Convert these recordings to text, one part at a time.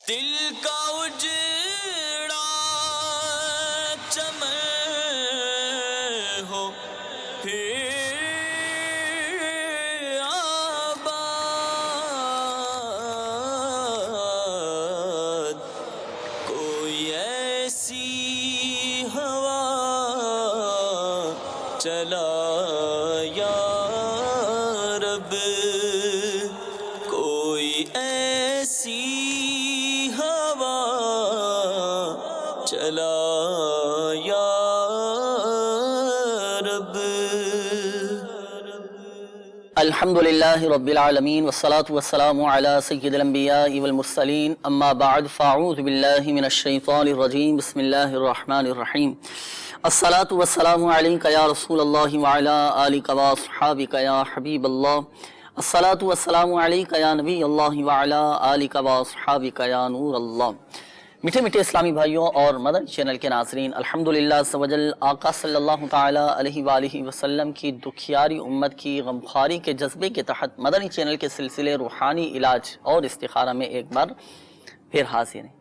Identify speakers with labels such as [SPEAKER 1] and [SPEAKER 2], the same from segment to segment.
[SPEAKER 1] دل کا اجڑا چمن ہو پھر آباد، کوئی ایسی ہوا چلا یا رب، کوئی ایسی ہوا چلا یا رب۔
[SPEAKER 2] الحمد للہ رب العالمین والصلاة والسلام علی سید الانبیاء والمرسلین، اما بعد فاعوذ باللہ من الشیطان الرجیم، بسم اللہ الرحمن الرحیم۔ الصلاة والسلام علیک یا رسول اللہ وعلی آلک واصحابک یا حبیب اللہ، الصلاة والسلام علیک یا نبی اللہ وعلی آلک واصحابک یا نور اللہ۔ میٹھے میٹھے اسلامی بھائیوں اور مدنی چینل کے ناظرین، الحمدللہ عز و جل آقا صلی اللہ تعالی علیہ وآلہ وسلم کی دکھیاری امت کی غمخواری کے جذبے کے تحت مدنی چینل کے سلسلے روحانی علاج اور استخارہ میں ایک بار پھر حاضر ہیں،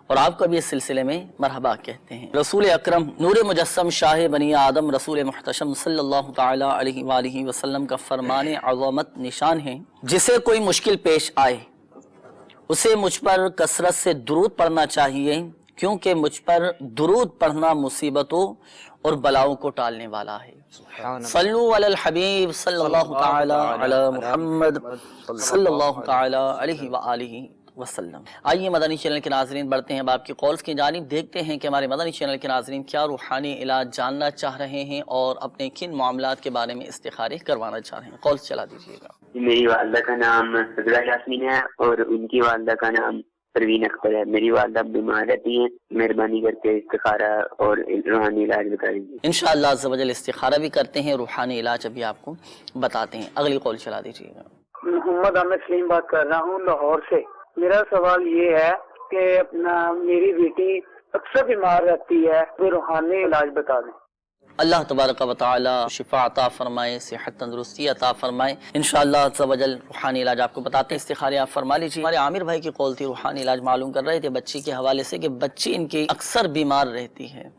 [SPEAKER 2] اور آپ کو بھی اس سلسلے میں مرحبا کہتے ہیں۔ رسول اکرم نور مجسم شاہ بنی آدم رسول محتشم صلی اللہ تعالی علیہ وآلہ وسلم کا فرمان عظمت نشان ہے، جسے کوئی مشکل پیش آئے اسے مجھ پر کثرت سے درود پڑھنا چاہیے، کیونکہ مجھ پر درود پڑھنا مصیبتوں اور بلاؤں کو ٹالنے والا ہے۔ صلو علی الحبیب صلی اللہ تعالی علی محمد صلی اللہ تعالی علیہ وآلہ وسلم۔ آئیے مدنی چینل کے ناظرین بڑھتے ہیں اب آپ کی کالز کی جانب، دیکھتے ہیں کہ ہمارے مدنی چینل کے ناظرین کیا روحانی علاج جاننا چاہ رہے ہیں اور اپنے کن معاملات کے بارے میں استخارے کروانا چاہ رہے ہیں۔ کالز چلا دیجیے گا۔
[SPEAKER 3] میری والدہ کا نام سدرہ یاسمین ہے اور ان کی والدہ کا نام پروین اختر ہے۔ میری والدہ بیمار رہتی ہیں، مہربانی کر کے استخارہ اور روحانی علاج بتا دیجیے۔
[SPEAKER 2] انشاءاللہ عز و جل استخارہ بھی کرتے ہیں، روحانی علاج ابھی آپ کو بتاتے ہیں۔ اگلی کال چلا دیجیے گا۔
[SPEAKER 4] محمد احمد سلیم بات کر رہا ہوں لاہور سے۔ میرا سوال یہ ہے کہ میری بیٹی اکثر بیمار رہتی ہے، کوئی روحانی علاج بتا دیں۔
[SPEAKER 2] اللہ تبارک و تعالی شفا عطا فرمائے، صحت تندرستی عطا فرمائے۔ انشاءاللہ عز و جل روحانی علاج آپ کو بتاتے ہیں، استخارے آپ فرما لیجیے۔ ہمارے عامر بھائی کی قول تھی، روحانی علاج معلوم کر رہے تھے بچی کے حوالے سے کہ بچی ان کی اکثر بیمار رہتی ہے۔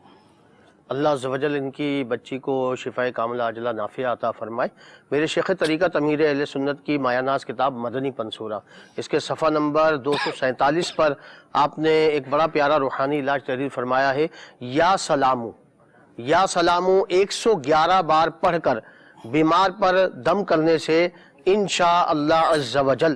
[SPEAKER 5] اللہ عز و جل ان کی بچی کو شفاء کاملہ عاجلہ نافعہ عطا فرمائے۔ میرے شیخ طریقت امیر اہل سنت کی مایہ ناز کتاب مدنی پنصورہ، اس کے صفحہ نمبر 247 پر آپ نے ایک بڑا پیارا روحانی علاج تحریر فرمایا ہے، یا سلامو، یا سلامو 111 بار پڑھ کر بیمار پر دم کرنے سے انشاءاللہ عز و جل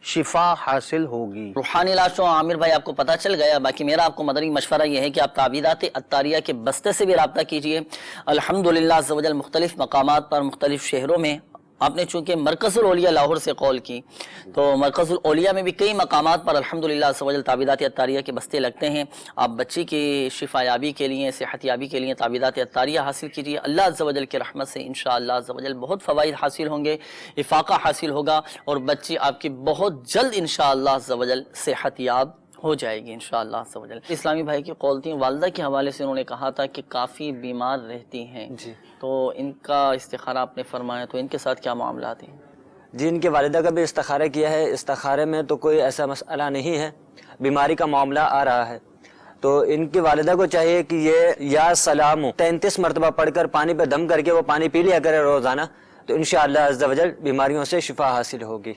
[SPEAKER 5] شفا حاصل ہوگی۔
[SPEAKER 2] روحانی علاج تو عامر بھائی آپ کو پتہ چل گیا، باقی میرا آپ کو مدنی مشورہ یہ ہے کہ آپ تعویذات عطاریہ کے بستے سے بھی رابطہ کیجئے۔ الحمدللہ عز و جل مختلف مقامات پر مختلف شہروں میں، آپ نے چونکہ مرکز الاولیاء لاہور سے قول کی، تو مرکز الاولیاء میں بھی کئی مقامات پر الحمدللہ عز و جل تعویذات عطاریہ کے بستے لگتے ہیں۔ آپ بچی کی شفا یابی کے لیے، صحت یابی کے لیے تعویذات عطاریہ حاصل کیجیے۔ اللہ عز و جل کی رحمت سے انشاءاللہ عز و جل بہت فوائد حاصل ہوں گے، افاقہ حاصل ہوگا، اور بچی آپ کی بہت جلد انشاءاللہ عز و جل صحت یاب ہو جائے گی انشاءاللہ عز و جل۔ اسلامی بھائی کی قول تھی، والدہ کے حوالے سے انہوں نے کہا تھا کہ کافی بیمار رہتی ہیں جی، تو ان کا استخارہ آپ نے فرمایا، تو ان کے ساتھ کیا معاملات ہیں؟
[SPEAKER 6] جی، ان کے والدہ کا بھی استخارہ کیا ہے، استخارے میں تو کوئی ایسا مسئلہ نہیں ہے، بیماری کا معاملہ آ رہا ہے، تو ان کی والدہ کو چاہیے کہ یہ یا سلام 33 مرتبہ پڑھ کر پانی پہ دم کر کے وہ پانی پی لیا کرے روزانہ، تو انشاءاللہ عز و جل بیماریوں سے شفا حاصل ہوگی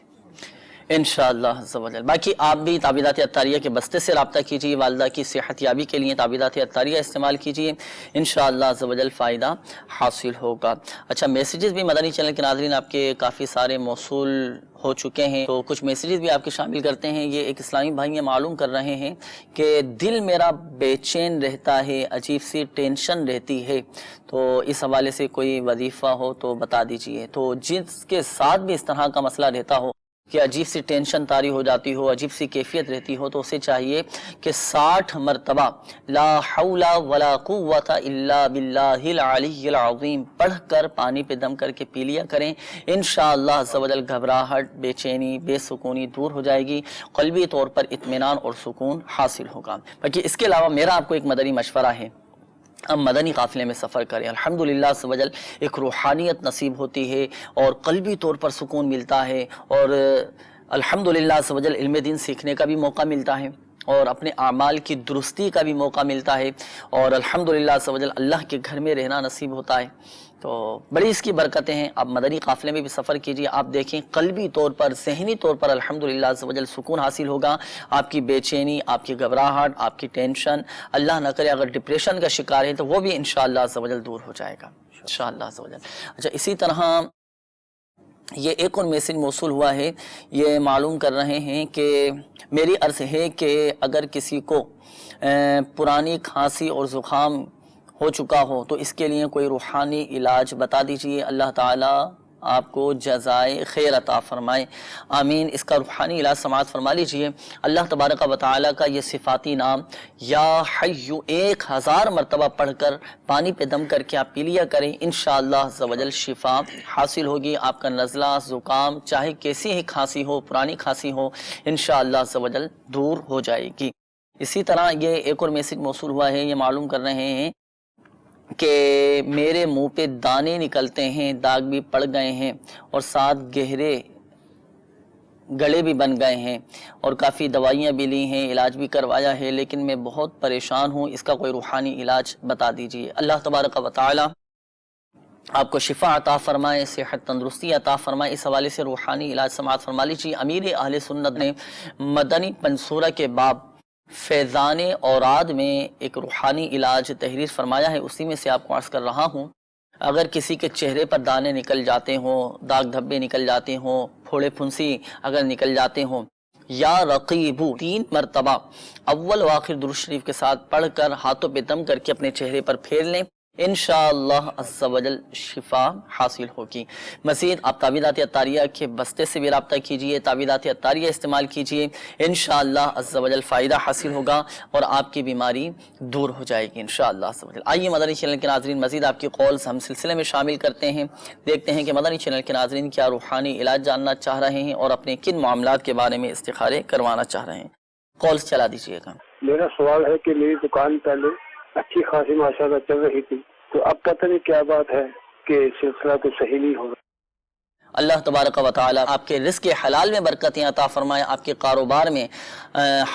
[SPEAKER 2] انشاءاللہ عز و جل۔ باقی آپ بھی تعویذات عطاریہ کے بستے سے رابطہ کیجیے، والدہ کی صحت یابی کے لیے تعویذات عطاریہ استعمال کیجیے، انشاءاللہ عز و جل فائدہ حاصل ہوگا۔ اچھا، میسیجز بھی مدنی چینل کے ناظرین آپ کے کافی سارے موصول ہو چکے ہیں، تو کچھ میسیجز بھی آپ کے شامل کرتے ہیں۔ یہ ایک اسلامی بھائی یہ معلوم کر رہے ہیں کہ دل میرا بے چین رہتا ہے، عجیب سی ٹینشن رہتی ہے، تو اس حوالے سے کوئی وظیفہ ہو تو بتا دیجیے۔ تو جس کے ساتھ بھی اس طرح کا مسئلہ رہتا ہو کہ عجیب سی ٹینشن طاری ہو جاتی ہو، عجیب سی کیفیت رہتی ہو، تو اسے چاہیے کہ 60 مرتبہ لا حول ولا قوت الا باللہ العلی العظیم پڑھ کر پانی پہ دم کر کے پی لیا کریں۔ انشاءاللہ عز و جل گھبراہٹ، بے چینی، بے سکونی دور ہو جائے گی، قلبی طور پر اطمینان اور سکون حاصل ہوگا۔ باقی اس کے علاوہ میرا آپ کو ایک مدنی مشورہ ہے، ہم مدنی قافلے میں سفر کریں، الحمدللہ عز و جل ایک روحانیت نصیب ہوتی ہے اور قلبی طور پر سکون ملتا ہے، اور الحمدللہ عز و جل علم دین سیکھنے کا بھی موقع ملتا ہے، اور اپنے اعمال کی درستی کا بھی موقع ملتا ہے، اور الحمدللہ عز و جل اللہ کے گھر میں رہنا نصیب ہوتا ہے۔ تو بڑی اس کی برکتیں ہیں۔ آپ مدنی قافلے میں بھی سفر کیجیے، آپ دیکھیں قلبی طور پر، ذہنی طور پر الحمدللہ عز و جل سکون حاصل ہوگا۔ آپ کی بے چینی، آپ کی گھبراہٹ، آپ کی ٹینشن، اللہ نہ کرے اگر ڈپریشن کا شکار ہے تو وہ بھی انشاءاللہ عز و جل دور ہو جائے گا انشاءاللہ عز و جل۔ اچھا، اسی طرح یہ ایک اور میسج موصول ہوا ہے، یہ معلوم کر رہے ہیں کہ میری عرض ہے کہ اگر کسی کو پرانی کھانسی اور زکام ہو چکا ہو تو اس کے لیے کوئی روحانی علاج بتا دیجئے، اللہ تعالیٰ آپ کو جزائے خیر عطا فرمائے، آمین۔ اس کا روحانی علاج سماعت فرما لیجئے۔ اللہ تبارک و تعالیٰ کا یہ صفاتی نام یا حیو 1000 مرتبہ پڑھ کر پانی پہ دم کر کے آپ پی لیا کریں، انشاءاللہ عز و جل شفا حاصل ہوگی۔ آپ کا نزلہ، زکام، چاہے کیسی ہی کھانسی ہو، پرانی کھانسی ہو، انشاءاللہ عز و جل دور ہو جائے گی۔ اسی طرح یہ ایک اور میسج موصول ہوا ہے، یہ معلوم کر رہے ہیں کہ میرے منہ پہ دانے نکلتے ہیں، داغ بھی پڑ گئے ہیں اور ساتھ گہرے گڑے بھی بن گئے ہیں، اور کافی دوائیاں بھی لی ہیں، علاج بھی کروایا ہے، لیکن میں بہت پریشان ہوں، اس کا کوئی روحانی علاج بتا دیجئے۔ اللہ تبارک و تعالی آپ کو شفا عطا فرمائے، صحت تندرستی عطا فرمائے۔ اس حوالے سے روحانی علاج سماعت فرما لیجیے۔ امیر اہل سنت نے مدنی پنصورہ کے باب فیضان اوراد میں ایک روحانی علاج تحریر فرمایا ہے، اسی میں سے آپ کو عرض کر رہا ہوں۔ اگر کسی کے چہرے پر دانے نکل جاتے ہوں، داغ دھبے نکل جاتے ہوں، پھوڑے پھنسی اگر نکل جاتے ہوں، یا رقیبو 3 مرتبہ اول و آخر درود شریف کے ساتھ پڑھ کر ہاتھوں پہ دم کر کے اپنے چہرے پر پھیر لیں، انشاءاللہ عز و جل شفا حاصل ہوگی۔ مزید آپ تعویذات عطاریہ کے بستے سے بھی رابطہ کیجئے، تعویذات عطاریہ استعمال کیجئے، انشاءاللہ عز و جل فائدہ حاصل ہوگا اور آپ کی بیماری دور ہو جائے گی انشاءاللہ عز و جل۔ آئیے مدنی چینل کے ناظرین، مزید آپ کی قولز ہم سلسلے میں شامل کرتے ہیں، دیکھتے ہیں کہ مدنی چینل کے ناظرین کیا روحانی علاج جاننا چاہ رہے ہیں اور اپنے کن معاملات کے بارے میں استخارے کروانا چاہ رہے ہیں۔ قولز چلا دیجئے گا۔
[SPEAKER 7] میرا سوال ہے کہ میری دکان پہلے اچھی خاصی ماشاءاللہ چل رہی تھی، تو اب پتہ نہیں کیا بات ہے کہ سلسلہ تو صحیح نہیں ہو رہا۔
[SPEAKER 2] اللہ تبارک و تعالی آپ کے رزق حلال میں برکتیں عطا فرمائے، آپ کے کاروبار میں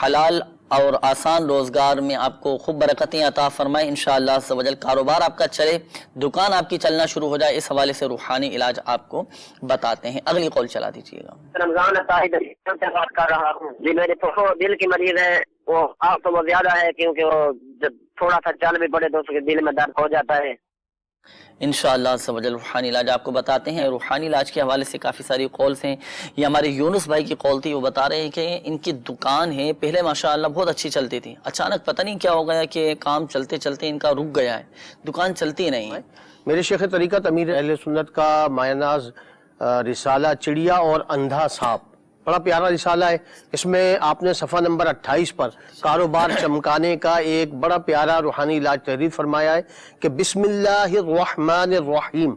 [SPEAKER 2] حلال اور آسان روزگار میں آپ کو خوب برکتیں عطا فرمائے، انشاءاللہ عز و جل کاروبار آپ کا چلے، دکان آپ کی چلنا شروع ہو جائے۔ اس حوالے سے روحانی علاج آپ کو بتاتے ہیں۔ اگلی قول چلا دیجیے گا۔
[SPEAKER 8] رمضان سے بات کر رہا ہوں جی، میرے پھوپھو دل کی مریض ہے، وہ آپ تو وہ زیادہ ہے کیونکہ وہ جب تھوڑا سا چل بھی پڑے تو اس کے دل میں درد ہو جاتا ہے۔
[SPEAKER 2] انشاءاللہ عز و جل روحانی علاج آپ کو بتاتے ہیں۔ روحانی علاج کے حوالے سے کافی ساری قولز ہیں، یہ ہمارے یونس بھائی کی قول تھی، وہ بتا رہے ہیں کہ ان کی دکان ہے، پہلے ماشاءاللہ بہت اچھی چلتی تھی، اچانک پتہ نہیں کیا ہو گیا کہ کام چلتے چلتے ان کا رک گیا ہے، دکان چلتی نہیں ہے۔
[SPEAKER 5] میرے شیخ طریقت امیر اہل سنت کا مایہ ناز رسالہ چڑیا اور اندھا سانپ، بڑا پیارا رسالہ ہے۔ اس میں آپ نے صفحہ نمبر 28 پر کاروبار چمکانے کا ایک بڑا پیارا روحانی علاج تحریر فرمایا ہے کہ بسم اللہ الرحمن الرحیم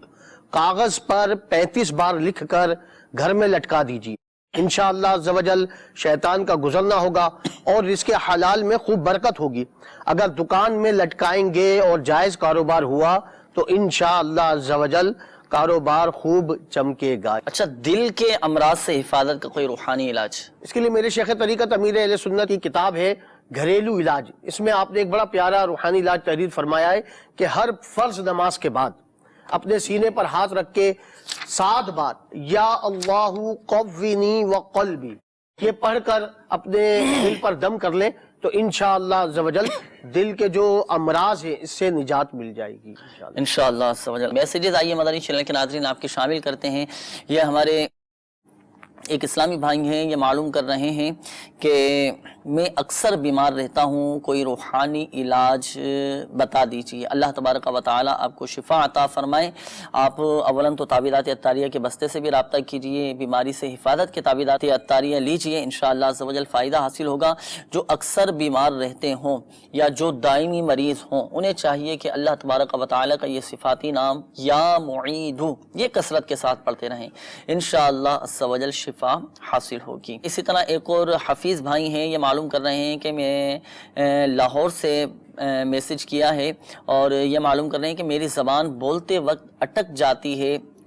[SPEAKER 5] کاغذ پر 35 بار لکھ کر گھر میں لٹکا دیجیے، انشاءاللہ عز و جل شیطان کا گزرنا ہوگا اور رزق حلال میں خوب برکت ہوگی۔ اگر دکان میں لٹکائیں گے اور جائز کاروبار ہوا تو انشاءاللہ عز و جل کاروبار خوب چمکے گا۔
[SPEAKER 2] اچھا، دل کے امراض سے حفاظت کا کوئی روحانی علاج؟
[SPEAKER 5] اس کے لیے میرے شیخ طریقت امیر اہل سنت کی کتاب ہے گھریلو علاج، اس میں آپ نے ایک بڑا پیارا روحانی علاج تحریر فرمایا ہے کہ ہر فرض نماز کے بعد اپنے سینے پر ہاتھ رکھ کے 7 بار یا اللہ قوینی وقلبی یہ پڑھ کر اپنے دل پر دم کر لیں تو انشاءاللہ عز و جل دل کے جو امراض ہیں اس سے نجات مل جائے گی
[SPEAKER 2] انشاءاللہ عز و جل۔ میسیجز آئیے مدنی چینل کے ناظرین آپ کے شامل کرتے ہیں۔ یہ ہمارے ایک اسلامی بھائی ہیں، یہ معلوم کر رہے ہیں کہ میں اکثر بیمار رہتا ہوں، کوئی روحانی علاج بتا دیجیے۔ اللہ تبارک و تعالی آپ کو شفا عطا فرمائے۔ آپ اولاً تو تعویذات عطاریہ کے بستے سے بھی رابطہ کیجیے، بیماری سے حفاظت کے تعویذات عطاریہ لیجیے، انشاءاللہ عز و جل فائدہ حاصل ہوگا۔ جو اکثر بیمار رہتے ہوں یا جو دائمی مریض ہوں انہیں چاہیے کہ اللہ تبارک و تعالی کا یہ صفاتی نام یا معیدو یہ کثرت کے ساتھ پڑھتے رہیں، انشاءاللہ عز و جل شفا حاصل ہوگی۔ اسی طرح ایک اور حفیظ بھائی ہیں، یہ معلوم کر رہے ہیں کہ میں لاہور سے میسج کیا ہے اور یہ معلوم کر رہے ہیں کہ میری زبان بولتے وقت اٹک جاتی ہے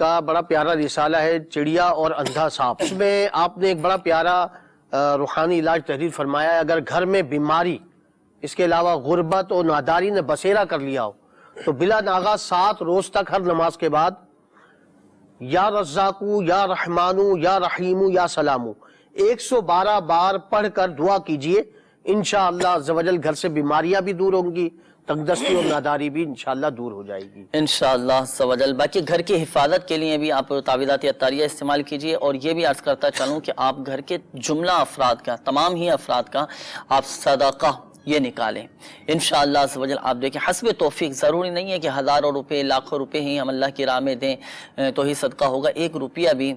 [SPEAKER 5] کا بڑا پیارا رسالہ ہے چڑیا اور اندھا سانپ. اس میں آپ نے ایک بڑا پیارا روحانی علاج تحریر فرمایا ہے. اگر گھر میں بیماری اس کے علاوہ غربت اور ناداری نے بسیرا کر لیا ہو تو بلا ناغہ 7 روز تک ہر نماز کے بعد یا رزاقو یا رحمانو یا رحیمو یا سلامو 112 بار پڑھ کر دعا کیجئے. انشاءاللہ عز و جل گھر سے بیماریاں بھی دور ہوں گی, تنگدستی اور ناداری بھی انشاءاللہ دور ہو جائے گی
[SPEAKER 2] انشاءاللہ عز و جل. باقی گھر کی حفاظت کے لیے بھی آپ تعویذات عطاریہ استعمال کیجئے. اور یہ بھی عرض کرتا چلوں کہ آپ گھر کے جملہ افراد کا, تمام ہی افراد کا آپ صدقہ یہ نکالیں انشاءاللہ عز و جل. آپ دیکھیں حسب توفیق, ضروری نہیں ہے کہ ہزاروں روپے لاکھوں روپے ہی ہم اللہ کی راہ میں دیں تو ہی صدقہ ہوگا. 1 روپیہ بھی,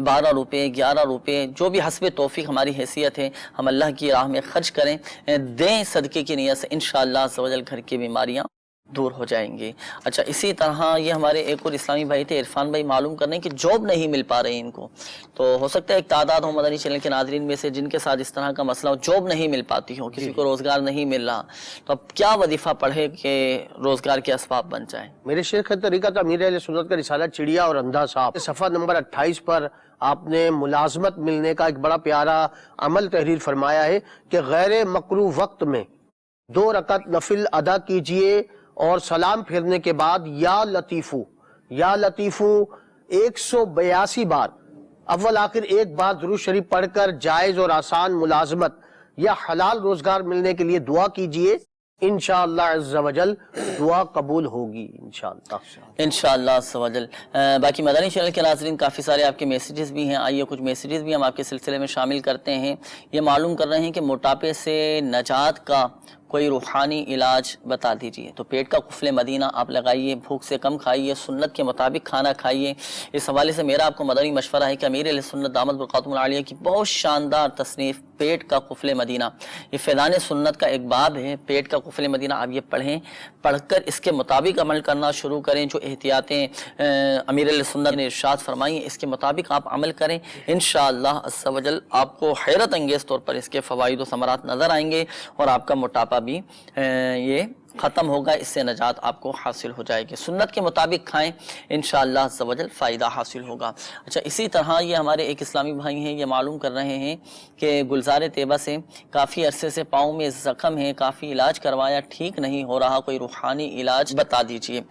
[SPEAKER 2] 12 روپے, 11 روپے, جو بھی حسب توفیق ہماری حیثیت ہے ہم اللہ کی راہ میں خرچ کریں, دیں صدقے کی نیت سے. انشاءاللہ عز و جل گھر کی بیماریاں دور ہو جائیں گی. اچھا, اسی طرح یہ ہمارے ایک اور اسلامی بھائی تھے عرفان بھائی, معلوم کرنے کہ جاب نہیں مل پا رہی ان کو. تو ہو سکتا ہے ایک تعداد ہو مدنی چینل کے ناظرین میں سے جن کے ساتھ اس طرح کا مسئلہ ہو, جاب نہیں مل پاتی ہو, کسی کو روزگار نہیں مل رہا, تو اب کیا وظیفہ پڑھے کہ روزگار کے اسباب بن جائیں؟
[SPEAKER 5] میرے شیخ طریقت امیر اہل سنت کا رسالہ چڑیا اور اندھا سانپ صفحہ نمبر 28 پر آپ نے ملازمت ملنے کا ایک بڑا پیارا عمل تحریر فرمایا ہے کہ غیر مکروہ وقت میں 2 رکعت نفل ادا کیجئے اور سلام پھیرنے کے بعد یا لطیفو 182 بار اول آخر ایک بار درود شریف پڑھ کر جائز اور آسان ملازمت یا حلال روزگار ملنے کے لیے دعا کیجئے. انشاءاللہ عز و جل دعا قبول ہوگی
[SPEAKER 2] انشاءاللہ عز و جل. باقی مدنی چینل کے ناظرین کافی سارے آپ کے میسیجز بھی ہیں. آئیے کچھ میسیجز بھی ہم آپ کے سلسلے میں شامل کرتے ہیں. یہ معلوم کر رہے ہیں کہ موٹاپے سے نجات کا کوئی روحانی علاج بتا دیجئے. تو پیٹ کا قفل مدینہ آپ لگائیے, بھوک سے کم کھائیے, سنت کے مطابق کھانا کھائیے. اس حوالے سے میرا آپ کو مدنی مشورہ ہے کہ امیر اہل سنت دامت برکاتہم العالیہ کی بہت شاندار تصنیف پیٹ کا قفل مدینہ, یہ فیضان سنت کا ایک باب ہے. پیٹ کا قفل مدینہ آپ یہ پڑھیں, پڑھ کر اس کے مطابق عمل کرنا شروع کریں. جو احتیاطیں امیر اہل سنت نے ارشاد فرمائی اس کے مطابق آپ عمل کریں. انشاءاللہ عز و جل آپ کو حیرت انگیز طور پر اس کے فوائد و ثمرات نظر آئیں گے اور آپ کا موٹاپا بھی یہ ختم ہوگا, اس سے نجات آپ کو حاصل ہو جائے گی. سنت کے مطابق کھائیں, انشاءاللہ عز و جل فائدہ حاصل ہوگا. اچھا, اسی طرح یہ ہمارے ایک اسلامی بھائی ہیں, یہ معلوم کر رہے ہیں کہ گلزار طیبہ سے کافی عرصے سے پاؤں میں زخم ہے, کافی علاج کروایا, ٹھیک نہیں ہو رہا, کوئی روحانی علاج بتا دیجئے.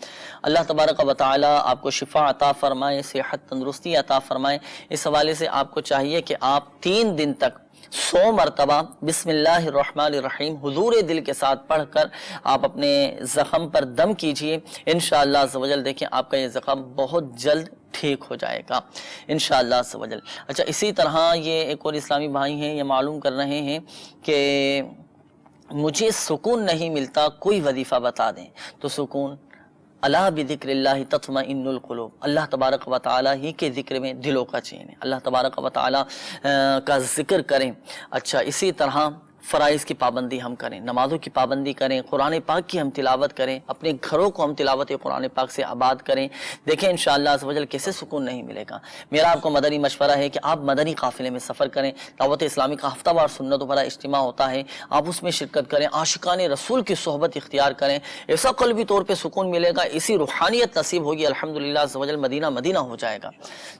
[SPEAKER 2] اللہ تبارک و تعالی آپ کو شفا عطا فرمائے, صحت تندرستی عطا فرمائے. اس حوالے سے آپ کو چاہیے کہ آپ 3 دن تک 100 مرتبہ بسم اللہ الرحمن الرحیم حضور دل کے ساتھ پڑھ کر آپ اپنے زخم پر دم کیجئے. انشاءاللہ عز و جل دیکھیں آپ کا یہ زخم بہت جلد ٹھیک ہو جائے گا انشاءاللہ عز و جل. اچھا, اسی طرح یہ ایک اور اسلامی بھائی ہیں, یہ معلوم کر رہے ہیں کہ مجھے سکون نہیں ملتا, کوئی وظیفہ بتا دیں. تو سکون اللہ بذکر اللہ تطمئن القلوب, اللہ تبارک و تعالی ہی کے ذکر میں دلوں کا چین ہے. اللہ تبارک و تعالی کا ذکر کریں. اچھا, اسی طرح فرائض کی پابندی ہم کریں, نمازوں کی پابندی کریں, قرآن پاک کی ہم تلاوت کریں, اپنے گھروں کو ہم تلاوت قرآن پاک سے آباد کریں. دیکھیں انشاءاللہ عز و جل کیسے سکون نہیں ملے گا. میرا آپ کو مدنی مشورہ ہے کہ آپ مدنی قافلے میں سفر کریں. دعوت اسلامی کا ہفتہ وار سنتوں پر اجتماع ہوتا ہے, آپ اس میں شرکت کریں, عاشقان رسول کی صحبت اختیار کریں. ایسا قلبی طور پہ سکون ملے گا, اسی روحانیت نصیب ہوگی, الحمدللہ عز و جل مدینہ مدینہ ہو جائے گا.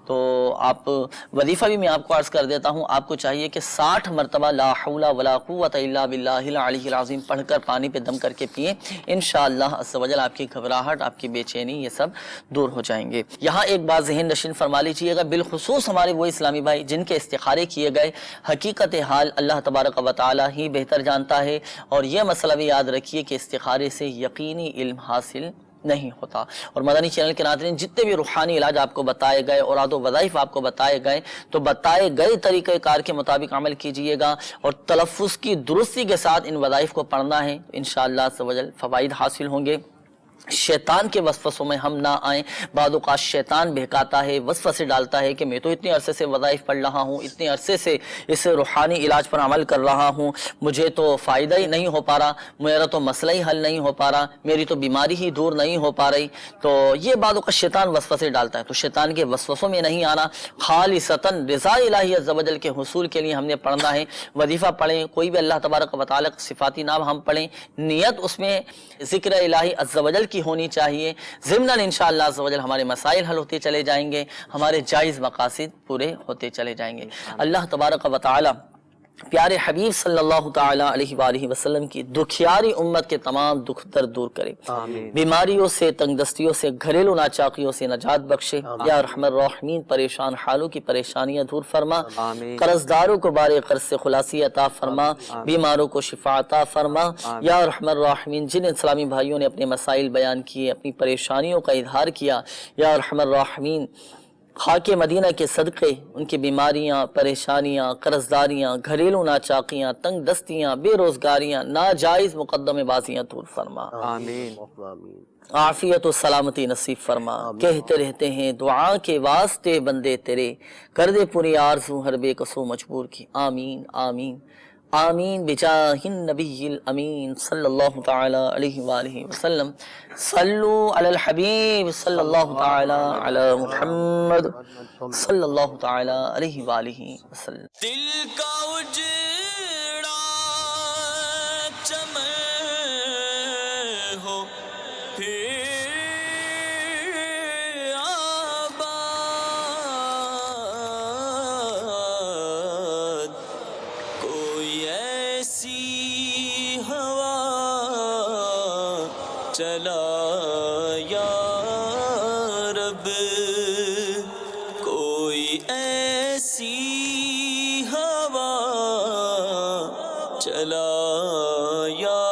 [SPEAKER 2] تو آپ وظیفہ بھی میں آپ کو عرض کر دیتا ہوں, آپ کو چاہیے کہ 60 مرتبہ لا حول ولا قوت الا باللہ العلی العظیم پڑھ کر پانی پہ دم کر کے پئیں. انشاءاللہ عز و جل آپ کی گھبراہٹ, آپ کی بے چینی یہ سب دور ہو جائیں گے. یہاں ایک بات ذہن نشین فرما لیجیے گا, بالخصوص ہمارے وہ اسلامی بھائی جن کے استخارے کیے گئے, حقیقت حال اللہ تبارک و تعالی ہی بہتر جانتا ہے. اور یہ مسئلہ بھی یاد رکھیے کہ استخارے سے یقینی علم حاصل نہیں ہوتا. اور مدنی چینل کے ناظرین جتنے بھی روحانی علاج آپ کو بتائے گئے, اوراد و وظائف آپ کو بتائے گئے, تو بتائے گئے طریقہ کار کے مطابق عمل کیجئے گا اور تلفظ کی درستی کے ساتھ ان وظائف کو پڑھنا ہے. انشاءاللہ عز و جل فوائد حاصل ہوں گے. شیطان کے وسوسوں میں ہم نہ آئیں. بعض اوقات شیطان بہکاتا ہے, وسوسے ڈالتا ہے کہ میں تو اتنے عرصے سے وظائف پڑھ رہا ہوں, اتنے عرصے سے اس روحانی علاج پر عمل کر رہا ہوں, مجھے تو فائدہ ہی نہیں ہو پا رہا, میرا تو مسئلہ ہی حل نہیں ہو پا رہا, میری تو بیماری ہی دور نہیں ہو پا رہی. تو یہ بعض اوقات شیطان وسوسے ڈالتا ہے. تو شیطان کے وسوسوں میں نہیں آنا, خالصتاً رضا الہی عز و جل کے حصول کے لیے ہم نے پڑھنا ہے. وظیفہ پڑھیں, کوئی بھی اللہ تبارک و تعالی کا صفاتی نام ہم پڑھیں, نیت اس میں ذکر الہی عز و جل کی ہونی چاہیے. ضمناً انشاءاللہ عز و جل ہمارے مسائل حل ہوتے چلے جائیں گے, ہمارے جائز مقاصد پورے ہوتے چلے جائیں گے. اللہ تبارک و تعالی پیارے حبیب صلی اللہ تعالی علیہ وآلہ وسلم کی دکھیاری امت کے تمام دکھ درد دور کرے, بیماریوں سے, تنگ دستیوں سے, گھریلو ناچاقیوں سے نجات بخشے. یا ارحم الراحمین پریشان حالوں کی پریشانیاں دور فرما, قرض داروں کو بارے قرض سے خلاصی عطا فرما, بیماروں کو شفا عطا فرما. یا ارحم الراحمین جن اسلامی بھائیوں نے اپنے مسائل بیان کیے, اپنی پریشانیوں کا اظہار کیا, یا ارحم الراحمین خاک مدینہ کے صدقے ان کی بیماریاں, پریشانیاں, قرضداریاں, گھریلو ناچاقیاں, تنگ دستیاں, بے روزگاریاں, ناجائز مقدمے بازیاں دور فرما.
[SPEAKER 6] آمین.
[SPEAKER 2] عافیت و سلامتی نصیب فرما. کہتے رہتے ہیں دعا کے واسطے بندے تیرے, کر دے پوری آرزو ہر بے قصو مجبور کی. آمین آمین آمین بجاہ النبی الامین صلی اللہ تعالی علیہ وآلہ وسلم. صلو علی الحبیب صلی اللہ تعالی علی محمد صلی اللہ تعالی علیہ وآلہ وسلم.
[SPEAKER 1] دل کا اجڑا چمن ہو پھر چلا یا رب, کوئی ایسی ہوا چلا یا